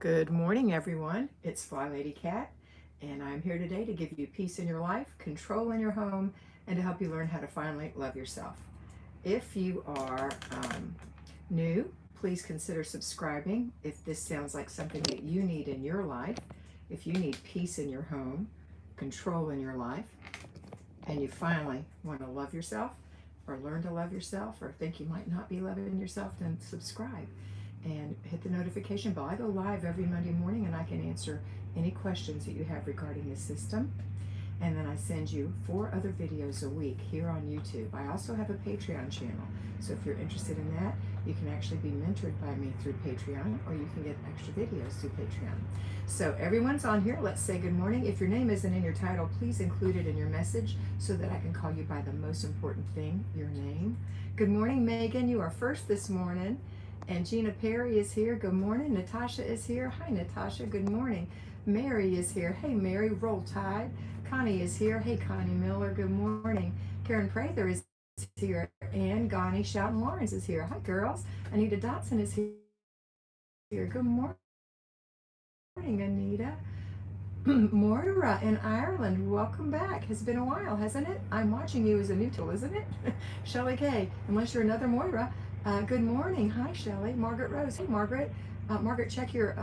Good morning, everyone. It's Flylady Kat, and I'm here today to give you peace in your life, control in your home, and to help you learn how to finally love yourself. If you are new, please consider subscribing if this sounds like something that you need in your life. If you need peace in your home, control in your life, and you finally want to love yourself or learn to love yourself or think you might not be loving yourself, then subscribe and hit the notification bell. I go live every Monday morning and I can answer any questions that you have regarding the system. And then I send you 4 other videos a week here on YouTube. I also have a Patreon channel. So if you're interested in that, you can actually be mentored by me through Patreon, or you can get extra videos through Patreon. So everyone's on here. Let's say good morning. If your name isn't in your title, please include it in your message so that I can call you by the most important thing, your name. Good morning, Megan. You are first this morning. And Gina Perry is here. Good morning. Natasha is here. Hi, Natasha. Good morning. Mary is here. Hey, Mary. Roll Tide. Connie is here. Hey, Connie Miller. Good morning. Karen Prather is here. And Gani Shoutin Lawrence is here. Hi, girls. Anita Dotson is here. Good morning, Anita. Moira in Ireland, welcome back. Has been a while, hasn't it? I'm watching you as a new tool, isn't it? Shelley K, unless you're another Moira. Good morning. Hi, Shelley. Margaret Rose. Hey, Margaret. Margaret, check your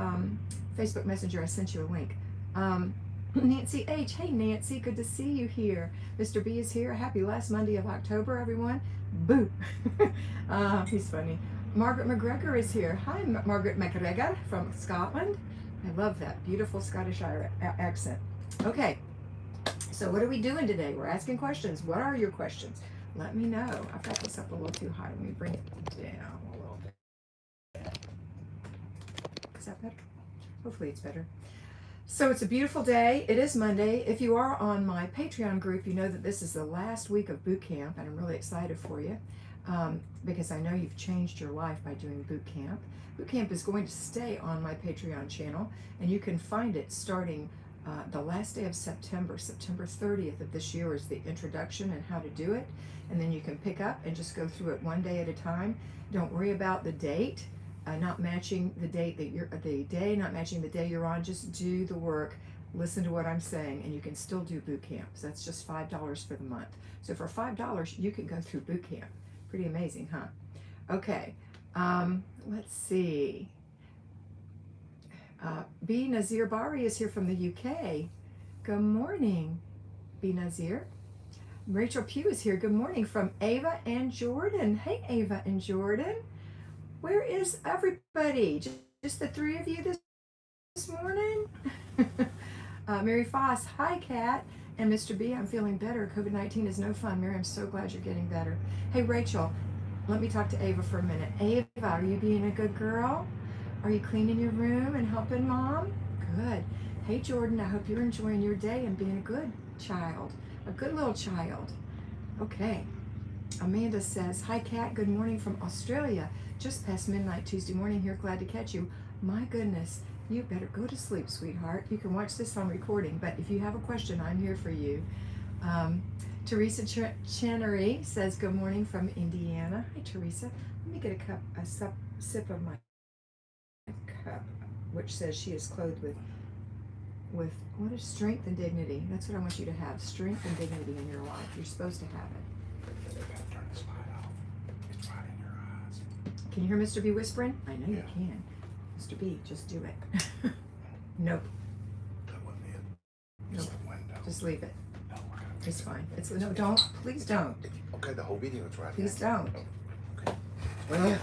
Facebook Messenger. I sent you a link. Nancy H. Hey, Nancy. Good to see you here. Mr. B is here. Happy last Monday of October, everyone. Boo. He's funny. Margaret McGregor is here. Hi, Margaret McGregor from Scotland. I love that beautiful Scottish accent. Okay, so what are we doing today? We're asking questions. What are your questions? Let me know. I've got this up a little too high. Let me bring it down a little bit. Is that better? Hopefully it's better. So it's a beautiful day. It is Monday. If you are on my Patreon group, you know that this is the last week of boot camp, and I'm really excited for you because I know you've changed your life by doing boot camp. Boot camp is going to stay on my Patreon channel, and you can find it starting the last day of September. September 30th of this year is the introduction and how to do it, and then you can pick up and just go through it one day at a time. Don't worry about the date. Not matching the date that not matching the day you're on. Just do the work, listen to what I'm saying, and you can still do boot camp. So that's just $5 for the month. So for $5, you can go through boot camp. Pretty amazing, huh? Okay, let's see. B. Nazir Bari is here from the UK. Good morning, B. Nazir. Rachel Pugh is here. Good morning from Ava and Jordan. Hey, Ava and Jordan. Where is everybody? Just the 3 of you this morning? Mary Foss, hi, Kat. And Mr. B, I'm feeling better. COVID-19 is no fun. Mary, I'm so glad you're getting better. Hey, Rachel, let me talk to Ava for a minute. Ava, are you being a good girl? Are you cleaning your room and helping Mom? Good. Hey, Jordan, I hope you're enjoying your day and being a good child, a good little child. Okay. Amanda says, hi, Kat. Good morning from Australia. Just past midnight Tuesday morning here. Glad to catch you. My goodness, you better go to sleep, sweetheart. You can watch this on recording, but if you have a question, I'm here for you. Teresa Chenery says, good morning from Indiana. Hi, Teresa. Let me get a sip of my cup, which says she is clothed with what is strength and dignity. That's what I want you to have, strength and dignity in your life. You're supposed to have it. Turn the slide off. It's right in your eyes. Can you hear Mr. B whispering? I know you can. Mr. B, just do it. Nope. That wasn't it. It's Nope. the window. Just leave it. No, I gotta It's fine. No, don't. Please don't. Okay, the whole video is right Please here. don't. Okay.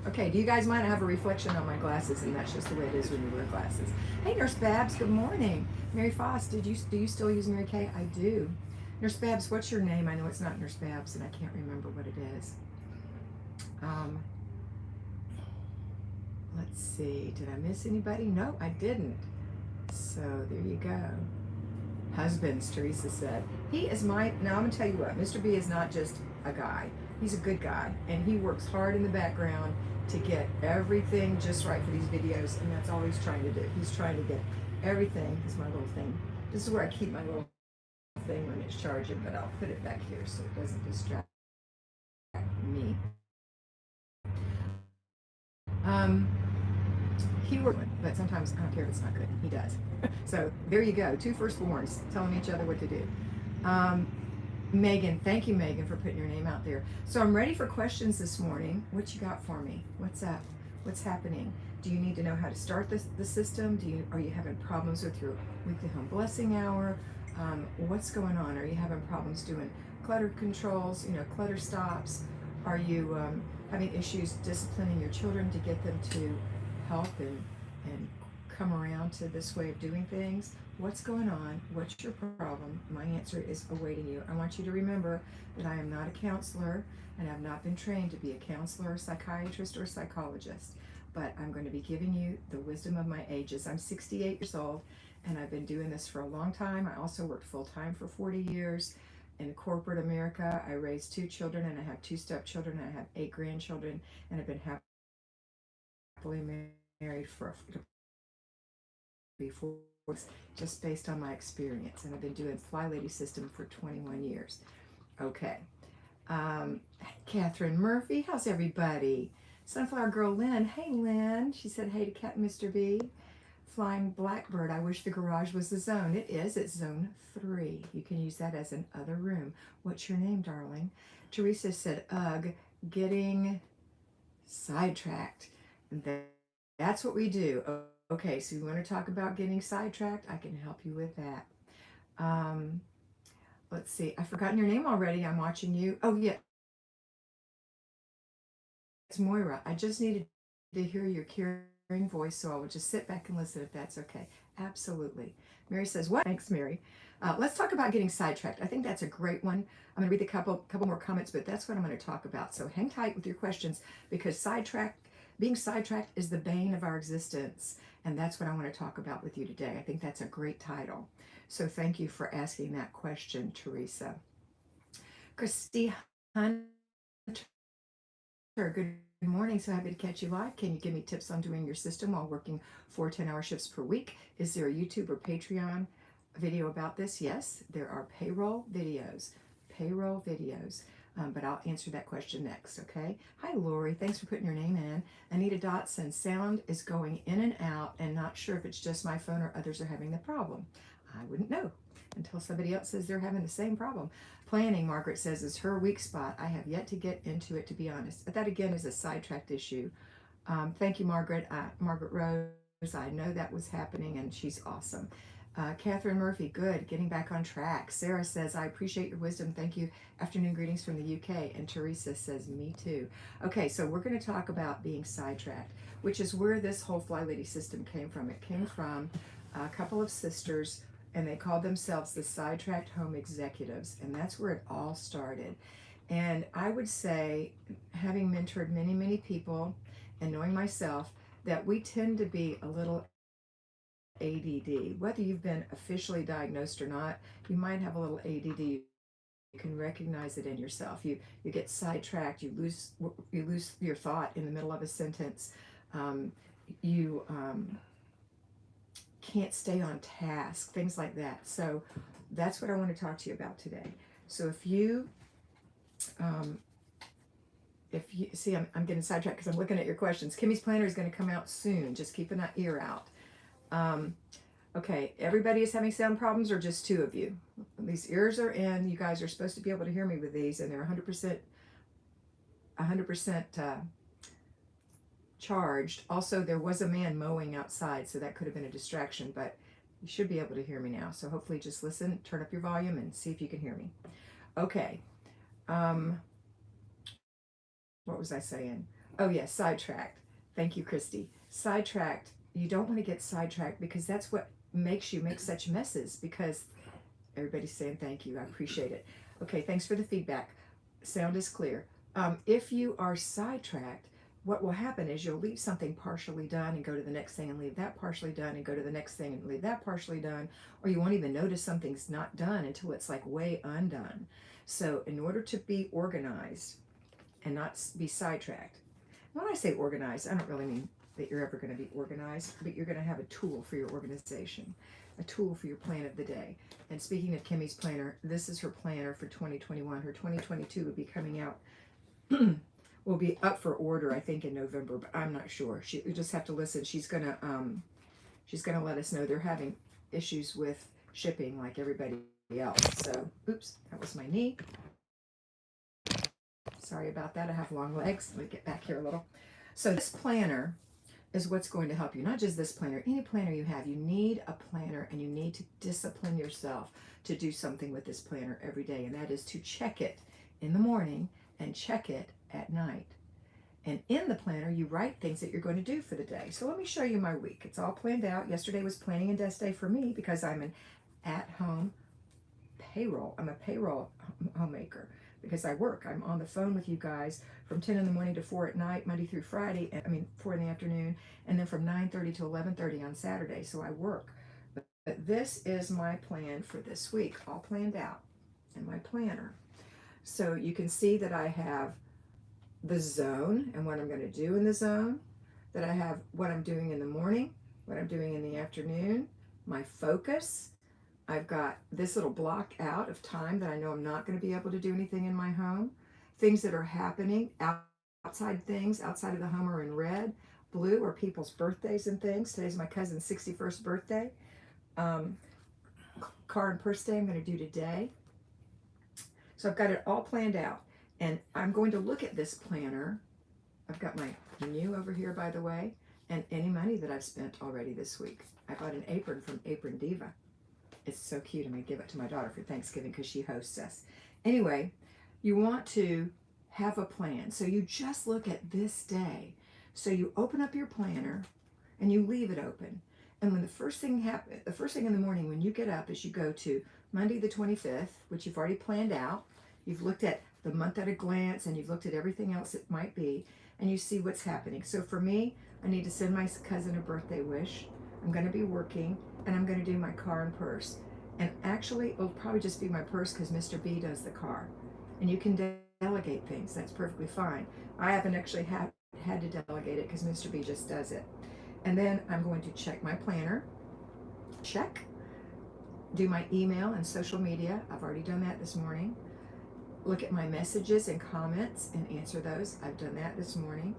Okay, do you guys mind? I have a reflection on my glasses, and that's just the way it is when you wear glasses. Hey, Nurse Babs, good morning. Mary Foss, do you still use Mary Kay? I do. Nurse Babs, what's your name? I know it's not Nurse Babs, and I can't remember what it is. Let's see. Did I miss anybody? No, I didn't. So there you go. Husbands, Teresa said. He is now I'm going to tell you what, Mr. B is not just a guy. He's a good guy, and he works hard in the background to get everything just right for these videos, and that's all he's trying to do. He's trying to get everything. This is my little thing. This is where I keep my little thing when it's charging, but I'll put it back here so it doesn't distract me. keyword one, but sometimes I don't care if it's not good. He does. So there you go. Two firstborns telling each other what to do. Um, Megan, thank you, Megan, for putting your name out there. So I'm ready for questions this morning. What you got for me? What's up? What's happening? Do you need to know how to start the system? Are you having problems with your weekly home blessing hour? What's going on? Are you having problems doing clutter controls? Clutter stops? Are you having issues disciplining your children to get them to help and come around to this way of doing things? What's going on? What's your problem? My answer is awaiting you. I want you to remember that I am not a counselor and I've not been trained to be a counselor, psychiatrist, or psychologist. But I'm going to be giving you the wisdom of my ages. I'm 68 years old and I've been doing this for a long time. I also worked full time for 40 years in corporate America. I raised 2 children and I have 2 stepchildren. I have 8 grandchildren and I've been happily married for before, just based on my experience, and I've been doing Flylady system for 21 years. Okay. Catherine Murphy, how's everybody? Sunflower Girl Lynn, hey Lynn. She said hey to Cat and Mr. B. Flying Blackbird, I wish the garage was the zone. It is, it's zone 3. You can use that as an other room. What's your name, darling? Teresa said, ugh, getting sidetracked. That's what we do. Okay, so you want to talk about getting sidetracked? I can help you with that. Let's see. I've forgotten your name already. I'm watching you. Oh, yeah. It's Moira. I just needed to hear your caring voice, so I will just sit back and listen if that's okay. Absolutely. Mary says, what? Thanks, Mary. Let's talk about getting sidetracked. I think that's a great one. I'm going to read a couple more comments, but that's what I'm going to talk about. So hang tight with your questions because being sidetracked is the bane of our existence. And that's what I want to talk about with you today. I think that's a great title. So thank you for asking that question, Teresa. Christy Hunter, good morning. So happy to catch you live. Can you give me tips on doing your system while working 4 10-hour shifts per week? Is there a YouTube or Patreon video about this? Yes, there are payroll videos. But I'll answer that question next, okay? Hi, Lori. Thanks for putting your name in. Anita Dotson, sound is going in and out and not sure if it's just my phone or others are having the problem. I wouldn't know until somebody else says they're having the same problem. Planning, Margaret says, is her weak spot. I have yet to get into it, to be honest. But that, again, is a sidetracked issue. Thank you, Margaret. Margaret Rose, I know that was happening, and she's awesome. Catherine Murphy, good, getting back on track. Sarah says, I appreciate your wisdom. Thank you. Afternoon greetings from the UK. And Teresa says, me too. Okay, so we're going to talk about being sidetracked, which is where this whole Flylady system came from. It came from a couple of sisters, and they called themselves the Sidetracked Home Executives, and that's where it all started. And I would say, having mentored many, many people and knowing myself, that we tend to be a little ADD. Whether you've been officially diagnosed or not, you might have a little ADD. You can recognize it in yourself. You get sidetracked. You lose your thought in the middle of a sentence. You can't stay on task. Things like that. So that's what I want to talk to you about today. So if you see, I'm getting sidetracked because I'm looking at your questions. Kimmy's planner is going to come out soon. Just keep an ear out. Okay, everybody is having sound problems or just 2 of you? These ears are in. You guys are supposed to be able to hear me with these, and they're 100% charged. Also, there was a man mowing outside, so that could have been a distraction, but you should be able to hear me now. So hopefully just listen, turn up your volume, and see if you can hear me. Okay. What was I saying? Oh, yes, sidetracked. Thank you, Christy. Sidetracked. You don't want to get sidetracked because that's what makes you make such messes, because everybody's saying thank you. I appreciate it. Okay, thanks for the feedback. Sound is clear. If you are sidetracked, what will happen is you'll leave something partially done and go to the next thing and leave that partially done and go to the next thing and leave that partially done, or you won't even notice something's not done until it's like way undone. So in order to be organized and not be sidetracked, when I say organized, I don't really mean that you're ever going to be organized, but you're going to have a tool for your organization, a tool for your plan of the day. And speaking of Kimmy's planner, this is her planner for 2021. Her 2022 will be coming out will be up for order, I think, in November, but I'm not sure. You just have to listen. She's gonna let us know they're having issues with shipping like everybody else. So, oops, that was my knee. Sorry about that. I have long legs. Let me get back here a little. So this planner is what's going to help you. Not just this planner, any planner you have. You need a planner, and you need to discipline yourself to do something with this planner every day, and that is to check it in the morning and check it at night. And in the planner, you write things that you're going to do for the day. So let me show you my week. It's all planned out. Yesterday was planning and desk day for me because I'm an at-home payroll. I'm a payroll homemaker because I work. I'm on the phone with you guys from 10 in the morning to 4 at night, Monday through Friday. 4 in the afternoon, and then from 9:30 to 11:30 on Saturday. So I work. But this is my plan for this week, all planned out in my planner. So you can see that I have the zone and what I'm going to do in the zone, that I have what I'm doing in the morning, what I'm doing in the afternoon, my focus. I've got this little block out of time that I know I'm not going to be able to do anything in my home. Things that are happening, outside things outside of the home are in red. Blue are people's birthdays and things. Today's my cousin's 61st birthday. Car and purse day I'm going to do today. So I've got it all planned out. And I'm going to look at this planner. I've got my menu over here, by the way, and any money that I've spent already this week. I bought an apron from Apron Diva. It's so cute. I'm going to give it to my daughter for Thanksgiving because she hosts us. Anyway, you want to have a plan. So you just look at this day. So you open up your planner and you leave it open. And when the first thing in the morning when you get up is you go to Monday the 25th, which you've already planned out. You've looked at the month at a glance and you've looked at everything else it might be, and you see what's happening. So for me, I need to send my cousin a birthday wish. I'm going to be working, and I'm going to do my car and purse. And actually, it'll probably just be my purse because Mr. B does the car. And you can delegate things. That's perfectly fine. I haven't actually had to delegate it because Mr. B just does it. And then I'm going to check my planner. Check. Do my email and social media. I've already done that this morning. Look at my messages and comments and answer those. I've done that this morning.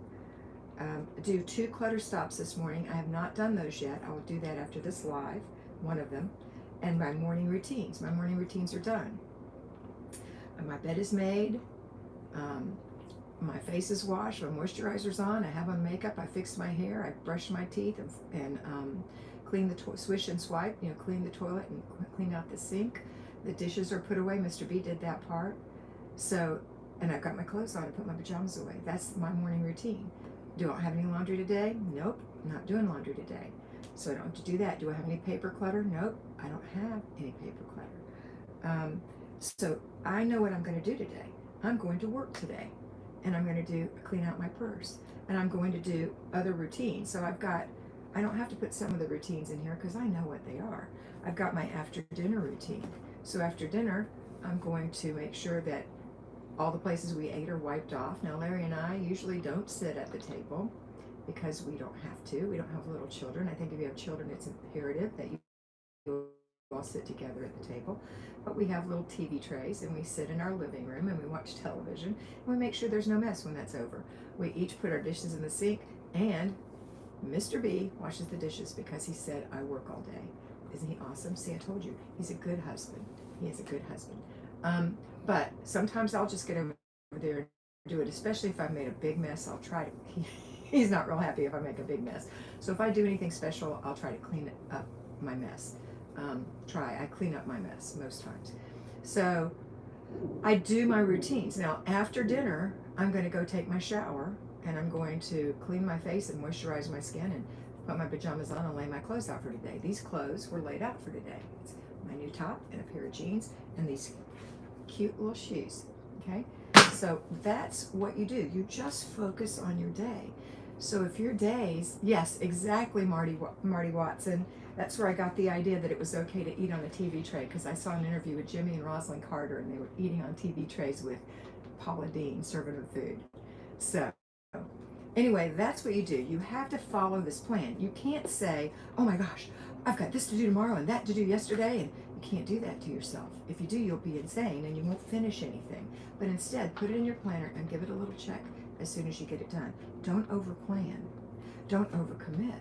Do 2 clutter stops this morning. I have not done those yet. I will do that after this live, one of them. And my morning routines. My morning routines are done. My bed is made. My face is washed. My moisturizer's on. I have on makeup. I fixed my hair. I brushed my teeth and clean the swish and swipe. Clean the toilet and clean out the sink. The dishes are put away. Mr. B did that part. So, and I've got my clothes on and put my pajamas away. That's my morning routine. Do I have any laundry today? Nope, I'm not doing laundry today. So I don't have to do that. Do I have any paper clutter? Nope, I don't have any paper clutter. So I know what I'm going to do today. I'm going to work today, and I'm going to clean out my purse, and I'm going to do other routines. So I don't have to put some of the routines in here because I know what they are. I've got my after dinner routine. So after dinner, I'm going to make sure that all the places we ate are wiped off. Now, Larry and I usually don't sit at the table because we don't have to. We don't have little children. I think if you have children, it's imperative that you all sit together at the table. But we have little TV trays, and we sit in our living room, and we watch television, and we make sure there's no mess when that's over. We each put our dishes in the sink, and Mr. B washes the dishes because he said, I work all day. Isn't he awesome? See, I told you, he's a good husband. He is a good husband. But sometimes I'll just get over there and do it, especially if I've made a big mess. I'll try to, he's not real happy if I make a big mess. So if I do anything special, I'll try to clean up my mess. I clean up my mess most times. So I do my routines. Now, after dinner, I'm going to go take my shower, and I'm going to clean my face and moisturize my skin and put my pajamas on and lay my clothes out for today. These clothes were laid out for today. It's my new top and a pair of jeans and these cute little shoes. Okay, so that's what you do. You just focus on your day. So if your days, yes, exactly, Marty Watson. That's where I got the idea that it was okay to eat on a TV tray, because I saw an interview with Jimmy and Rosalind Carter, and they were eating on TV trays with Paula Deen serving them food. So anyway, that's what you do. You have to follow this plan. You can't say, oh my gosh, I've got this to do tomorrow and that to do yesterday, and you can't do that to yourself. If you do, you'll be insane and you won't finish anything. But instead, put it in your planner and give it a little check as soon as you get it done. Don't overplan. Don't overcommit.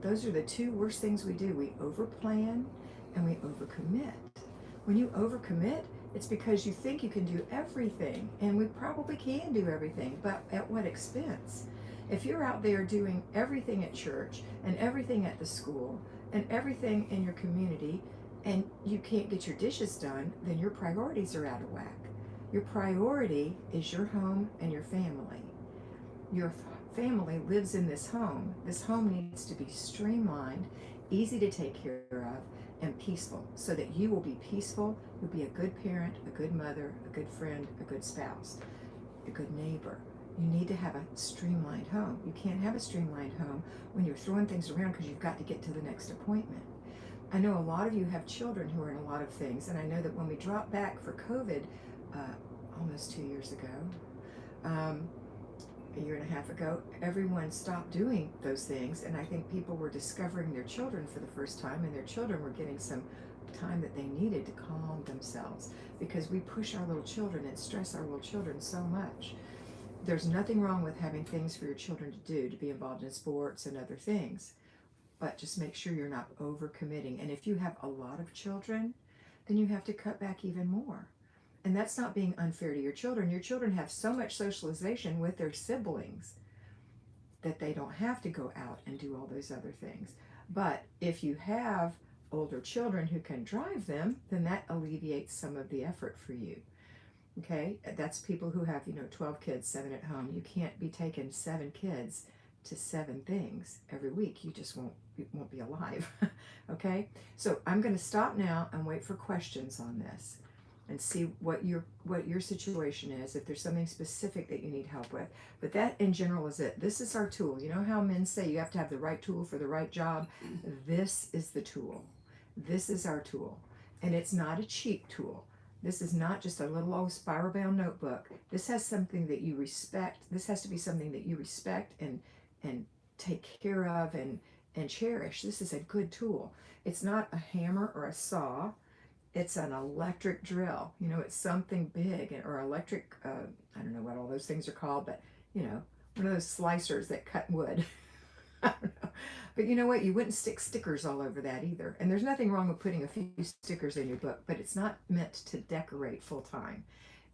Those are the two worst things we do. We overplan and we overcommit. When you overcommit, it's because you think you can do everything, and we probably can do everything, but at what expense? If you're out there doing everything at church and everything at the school and everything in your community, and you can't get your dishes done, then your priorities are out of whack. Your priority is your home and your family. Your family lives in this home. This home needs to be streamlined, easy to take care of, and peaceful, so that you will be peaceful, you'll be a good parent, a good mother, a good friend, a good spouse, a good neighbor. You need to have a streamlined home. You can't have a streamlined home when you're throwing things around because you've got to get to the next appointment. I know a lot of you have children who are in a lot of things, and I know that when we dropped back for COVID almost 2 years ago, a year and a half ago, everyone stopped doing those things, and I think people were discovering their children for the first time, and their children were getting some time that they needed to calm themselves, because we push our little children and stress our little children so much. There's nothing wrong with having things for your children to do, to be involved in sports and other things, but just make sure you're not overcommitting. And if you have a lot of children, then you have to cut back even more. And that's not being unfair to your children. Your children have so much socialization with their siblings that they don't have to go out and do all those other things. But if you have older children who can drive them, then that alleviates some of the effort for you. Okay, that's people who have, 12 kids, 7 at home. You can't be taking 7 kids to 7 things every week. You just won't be alive. Okay, so I'm going to stop now and wait for questions on this, and see what your situation is, if there's something specific that you need help with. But that in general is it. This is our tool. You know how men say you have to have the right tool for the right job? This is the tool. This is our tool. And it's not a cheap tool. This is not just a little old spiral bound notebook. This has something that you respect. This has to be something that you respect and take care of and cherish. This is a good tool. It's not a hammer or a saw. It's an electric drill. It's something big, or electric, I don't know what all those things are called, but, one of those slicers that cut wood. I don't know. But you know what? You wouldn't stick stickers all over that either. And there's nothing wrong with putting a few stickers in your book, but it's not meant to decorate full time.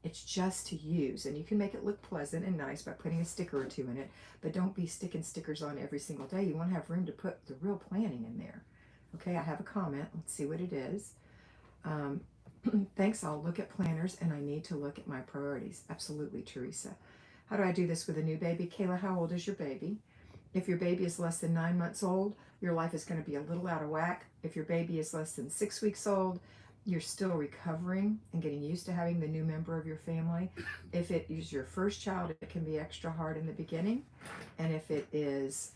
It's just to use. And you can make it look pleasant and nice by putting a sticker or two in it, but don't be sticking stickers on every single day. You want to have room to put the real planning in there. Okay, I have a comment. Let's see what it is. Thanks, I'll look at planners, and I need to look at my priorities. Absolutely, Teresa. How do I do this with a new baby? Kayla, how old is your baby? If your baby is less than 9 months old, your life is going to be a little out of whack. If your baby is less than 6 weeks old, you're still recovering and getting used to having the new member of your family. If it is your first child, it can be extra hard in the beginning. And if it is,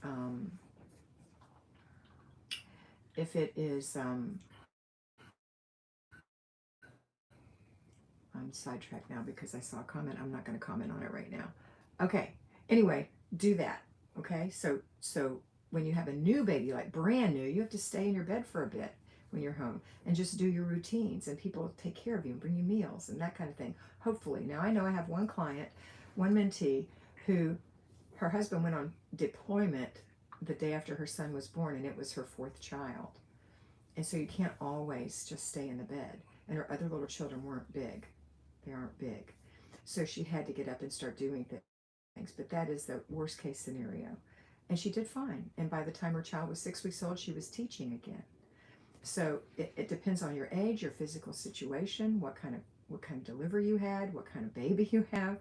I'm sidetracked now because I saw a comment. I'm not going to comment on it right now. Okay. Anyway, do that. Okay. So when you have a new baby, like brand new, you have to stay in your bed for a bit when you're home and just do your routines, and people take care of you and bring you meals and that kind of thing. Hopefully. Now I know I have one client, one mentee, who her husband went on deployment the day after her son was born, and it was her 4th child. And so you can't always just stay in the bed. And her other little children weren't big. They aren't big. So she had to get up and start doing things. But that is the worst case scenario. And she did fine. And by the time her child was 6 weeks old, she was teaching again. So it depends on your age, your physical situation, what kind of delivery you had, what kind of baby you have.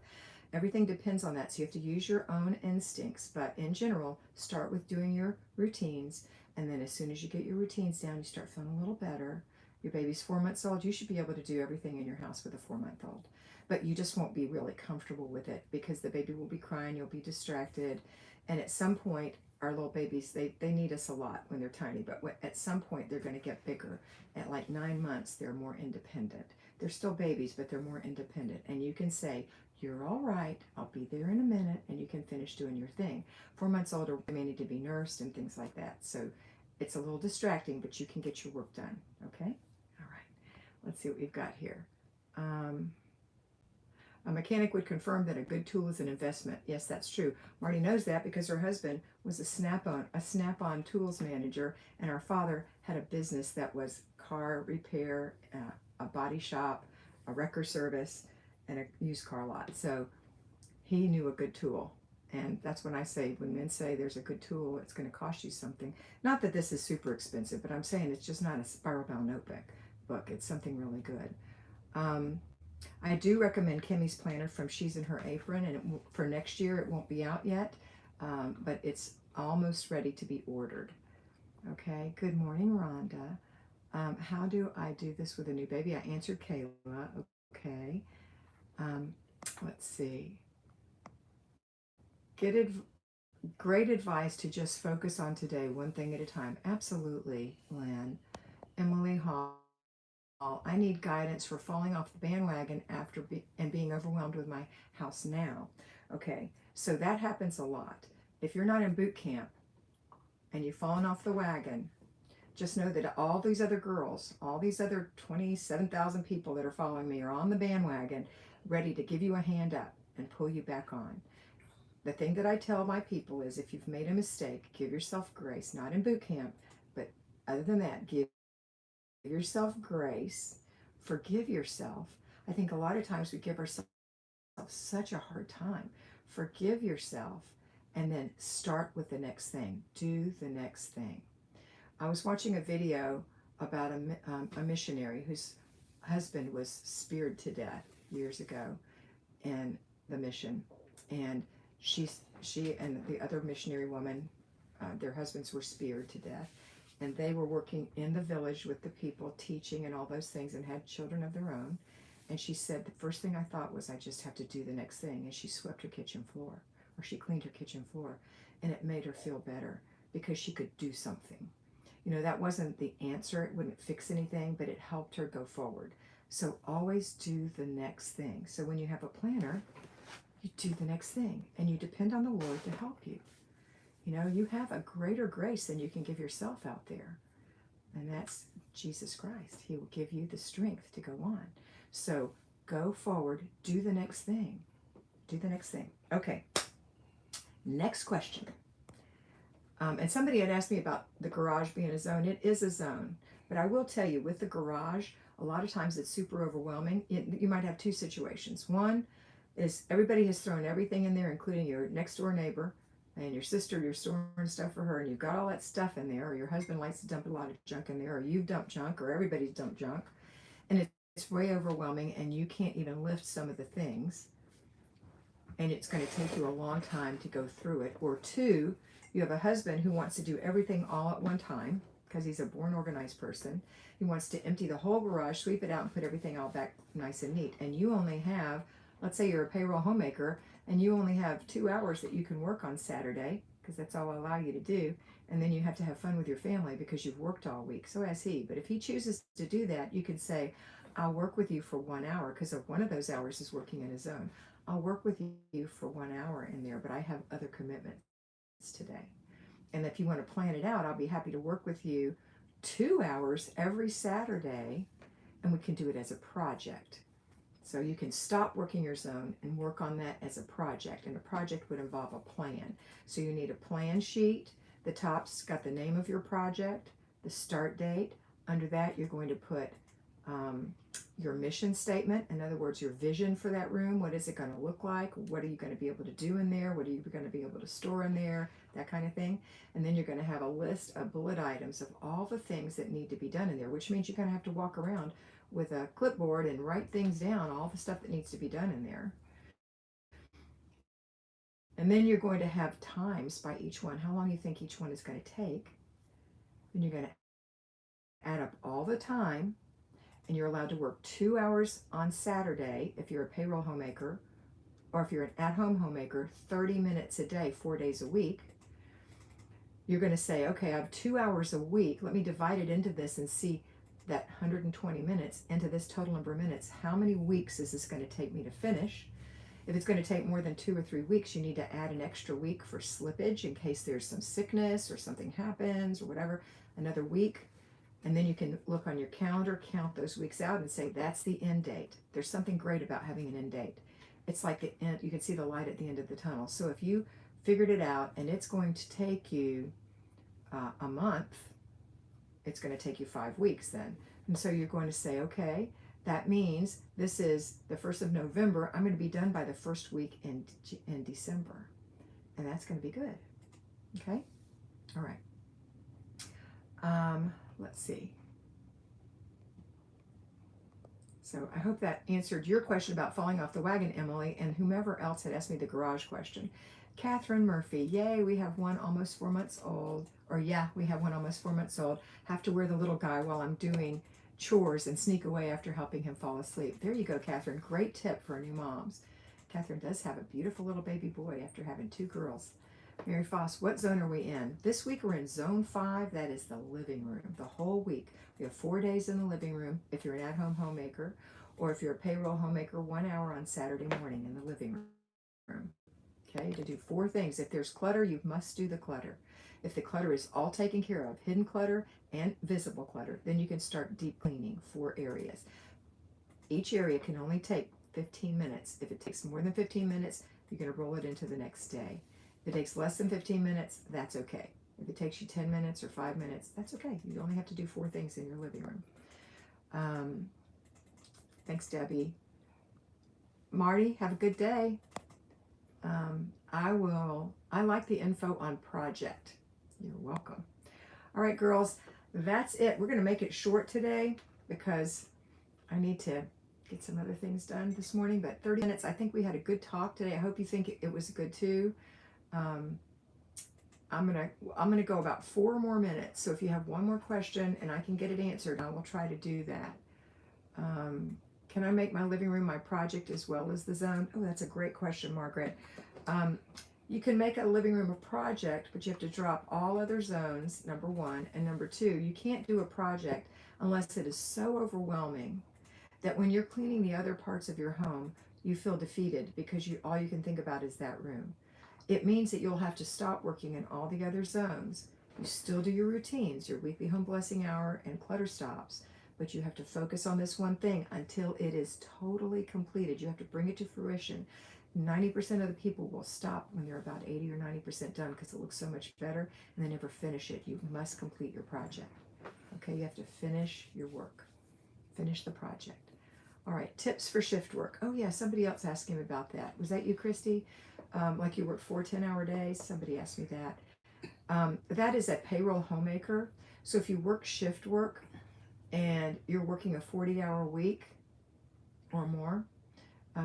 Everything depends on that. So you have to use your own instincts. But in general, start with doing your routines. And then as soon as you get your routines down, you start feeling a little better. Your baby's 4 months old. You should be able to do everything in your house with a 4-month-old. But you just won't be really comfortable with it because the baby will be crying. You'll be distracted. And at some point, our little babies, they need us a lot when they're tiny. But at some point, they're going to get bigger. At like 9 months, they're more independent. They're still babies, but they're more independent. And you can say, you're all right. I'll be there in a minute. And you can finish doing your thing. 4 months older, they may need to be nursed and things like that. So it's a little distracting, but you can get your work done. Okay? All right. Let's see what we've got here. A mechanic would confirm that a good tool is an investment. Yes, that's true. Marty knows that because her husband was a Snap-on tools manager, and our father had a business that was car repair, a body shop, a wrecker service, and a used car lot. So he knew a good tool. And that's when I say, when men say there's a good tool, it's going to cost you something. Not that this is super expensive, but I'm saying it's just not a spiral bound notebook. It's something really good. Um, I do recommend Kimmy's planner from She's in Her Apron, and for next year it won't be out yet, but it's almost ready to be ordered. Okay, good morning, Rhonda. How do I do this with a new baby? I answered Kayla. Okay, um, let's see. Get great advice to just focus on today, one thing at a time. Absolutely, Lynn. Emily Hall. I need guidance for falling off the bandwagon and being overwhelmed with my house now. Okay, so that happens a lot. If you're not in boot camp and you've fallen off the wagon, just know that all these other girls, all these other 27,000 people that are following me are on the bandwagon, ready to give you a hand up and pull you back on. The thing that I tell my people is, if you've made a mistake, give yourself grace. Not in boot camp, but other than that, give yourself grace, forgive yourself. I think a lot of times we give ourselves such a hard time. Forgive yourself and then start with the next thing. Do the next thing. I was watching a video about a missionary whose husband was speared to death years ago in the mission, and she and the other missionary woman, their husbands were speared to death, and they were working in the village with the people, teaching and all those things, and had children of their own. And she said, the first thing I thought was, I just have to do the next thing. And she swept her kitchen floor, or she cleaned her kitchen floor, and it made her feel better because she could do something. You know, that wasn't the answer, it wouldn't fix anything, but it helped her go forward. So always do the next thing. So when you have a planner, you do the next thing, and you depend on the Lord to help you. You know, you have a greater grace than you can give yourself out there, and that's Jesus Christ. He will give you the strength to go on. So go forward, do the next thing. Do the next thing. Okay, next question. And somebody had asked me about the garage being a zone. It is a zone, but I will tell you, with the garage, a lot of times it's super overwhelming. You might have two situations. One is everybody has thrown everything in there, including your next door neighbor and your sister. You're storing stuff for her, and you've got all that stuff in there, or your husband likes to dump a lot of junk in there, or you've dumped junk, or everybody's dumped junk, and it's way overwhelming, and you can't even lift some of the things, and it's going to take you a long time to go through it. Or two, you have a husband who wants to do everything all at one time because he's a born organized person. He wants to empty the whole garage, sweep it out, and put everything all back nice and neat. And you only have, let's say you're a payroll homemaker, and you only have 2 hours that you can work on Saturday, because that's all I allow you to do. And then you have to have fun with your family because you've worked all week. So has he. But if he chooses to do that, you can say, I'll work with you for 1 hour, because one of those hours is working in a zone. I'll work with you for 1 hour in there, but I have other commitments today. And if you want to plan it out, I'll be happy to work with you 2 hours every Saturday, and we can do it as a project. So you can stop working your zone and work on that as a project. And a project would involve a plan. So you need a plan sheet. The top's got the name of your project, the start date. Under that, you're going to put your mission statement. In other words, your vision for that room. What is it going to look like? What are you going to be able to do in there? What are you going to be able to store in there? That kind of thing. And then you're going to have a list of bullet items of all the things that need to be done in there, which means you're going to have to walk around with a clipboard and write things down, all the stuff that needs to be done in there. And then you're going to have times by each one, how long you think each one is going to take. Then you're going to add up all the time, and you're allowed to work 2 hours on Saturday if you're a payroll homemaker, or if you're an at-home homemaker, 30 minutes a day, 4 days a week. You're going to say, okay, I have 2 hours a week. Let me divide it into this and see that 120 minutes into this total number of minutes. How many weeks is this going to take me to finish? If it's going to take more than 2 or 3 weeks, you need to add an extra week for slippage in case there's some sickness or something happens or whatever, another week. And then you can look on your calendar, count those weeks out, and say, that's the end date. There's something great about having an end date. it's like the end, you can see the light at the end of the tunnel. So if you figured it out and it's going to take you a month, it's going to take you 5 weeks then. And so you're going to say, okay, that means this is the 1st of November. I'm going to be done by the first week in December. And that's going to be good. Okay? All right. Let's see. So I hope that answered your question about falling off the wagon, Emily, and whomever else had asked me the garage question. Catherine Murphy, yay, we have one almost 4 months old. Or yeah, we have one almost 4 months old. Have to wear the little guy while I'm doing chores and sneak away after helping him fall asleep. There you go, Catherine. Great tip for new moms. Catherine does have a beautiful little baby boy after having 2 girls. Mary Foss, what zone are we in? This week we're in zone 5. That is the living room, the whole week. We have 4 days in the living room if you're an at-home homemaker, or if you're a payroll homemaker, 1 hour on Saturday morning in the living room. Okay, to do 4 things. If there's clutter, you must do the clutter. If the clutter is all taken care of, hidden clutter and visible clutter, then you can start deep cleaning 4 areas. Each area can only take 15 minutes. If it takes more than 15 minutes, you're going to roll it into the next day. If it takes less than 15 minutes, that's okay. If it takes you 10 minutes or 5 minutes, that's okay. You only have to do 4 things in your living room. Thanks, Debbie. Marty, have a good day. I like the info on project. You're welcome. All right, girls, that's it. We're going to make it short today because I need to get some other things done this morning, but 30 minutes, I think we had a good talk today. I hope you think it was good too. I'm gonna go about 4 more minutes. So if you have one more question and I can get it answered, I will try to do that. Can I make my living room my project as well as the zone? Oh, that's a great question, Margaret. You can make a living room a project, but you have to drop all other zones, number 1. And number 2, you can't do a project unless it is so overwhelming that when you're cleaning the other parts of your home, you feel defeated because all you can think about is that room. It means that you'll have to stop working in all the other zones. You still do your routines, your weekly home blessing hour and clutter stops, but you have to focus on this one thing until it is totally completed. You have to bring it to fruition. 90% of the people will stop when they're about 80 or 90% done because it looks so much better, and they never finish it. You must complete your project. Okay, you have to finish your work. Finish the project. All right, tips for shift work. Oh yeah, somebody else asked me about that. Was that you, Christy? Like you work 4 10-hour days? Somebody asked me that. That is a payroll homemaker. So if you work shift work and you're working a 40-hour week or more,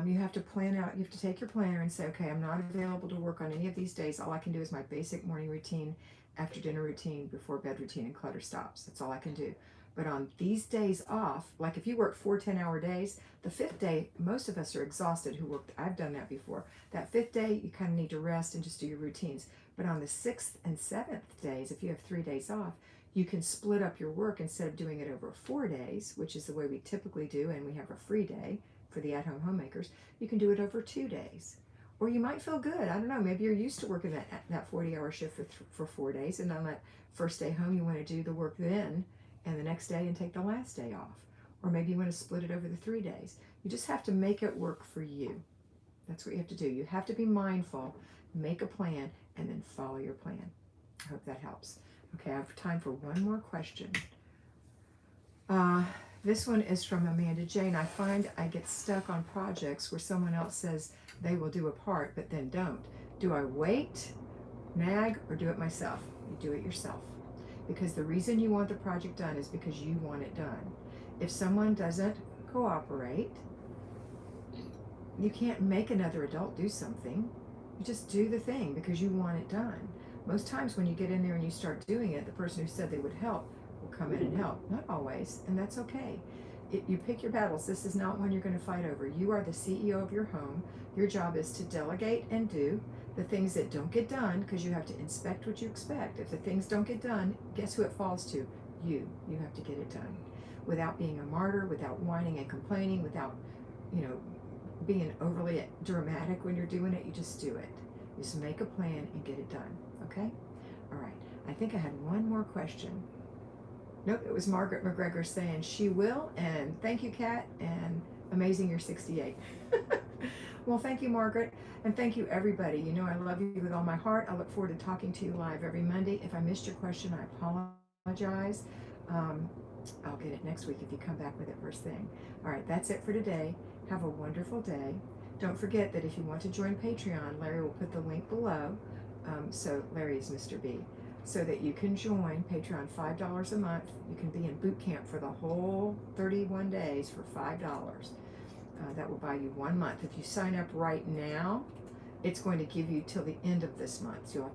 you have to plan out, you have to take your planner and say, okay, I'm not available to work on any of these days. All I can do is my basic morning routine, after dinner routine, before bed routine, and clutter stops. That's all I can do. But on these days off, like if you work 4 10-hour days, the 5th day, most of us are exhausted who worked. I've done that before. That 5th day, you kind of need to rest and just do your routines. But on the 6th and 7th days, if you have 3 days off, you can split up your work instead of doing it over 4 days, which is the way we typically do, and we have a free day for the at-home homemakers. You can do it over 2 days. Or you might feel good. I don't know. Maybe you're used to working that 40-hour shift for 4 days, and on that first day home, you want to do the work then and the next day and take the last day off. Or maybe you want to split it over the 3 days. You just have to make it work for you. That's what you have to do. You have to be mindful, make a plan, and then follow your plan. I hope that helps. Okay, I have time for one more question. This one is from Amanda Jane. I find I get stuck on projects where someone else says they will do a part, but then don't. Do I wait, nag, or do it myself? You do it yourself. Because the reason you want the project done is because you want it done. If someone doesn't cooperate, you can't make another adult do something. You just do the thing because you want it done. Most times when you get in there and you start doing it, the person who said they would help will come in and help. Not always, and that's okay. You pick your battles. This is not one you're going to fight over. You are the CEO of your home. Your job is to delegate and do the things that don't get done, because you have to inspect what you expect. If the things don't get done, guess who it falls to? You. You have to get it done. Without being a martyr, without whining and complaining, without, being overly dramatic when you're doing it. You just do it. You just make a plan and get it done. Okay? All right. I think I had one more question. Nope, it was Margaret McGregor saying she will, and thank you, Kat, and amazing you're 68. Well, thank you, Margaret, and thank you, everybody. You know I love you with all my heart. I look forward to talking to you live every Monday. If I missed your question, I apologize. Um, I'll get it next week if you come back with it first thing. All right, that's it for today. Have a wonderful day. Don't forget that if you want to join Patreon, Larry will put the link below. So Larry is Mr. B. So that you can join Patreon, $5 a month. You can be in boot camp for the whole 31 days for $5. That will buy you 1 month. If you sign up right now, it's going to give you till the end of this month. So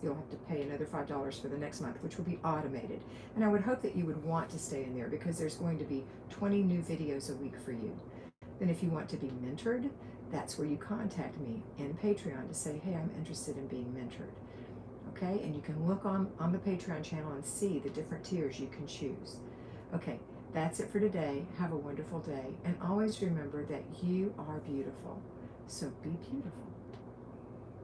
you'll have to pay another $5 for the next month, which will be automated. And I would hope that you would want to stay in there because there's going to be 20 new videos a week for you. Then if you want to be mentored, that's where you contact me in Patreon to say, hey, I'm interested in being mentored. Okay, and you can look on the Patreon channel and see the different tiers you can choose. Okay, that's it for today. Have a wonderful day. And always remember that you are beautiful. So be beautiful.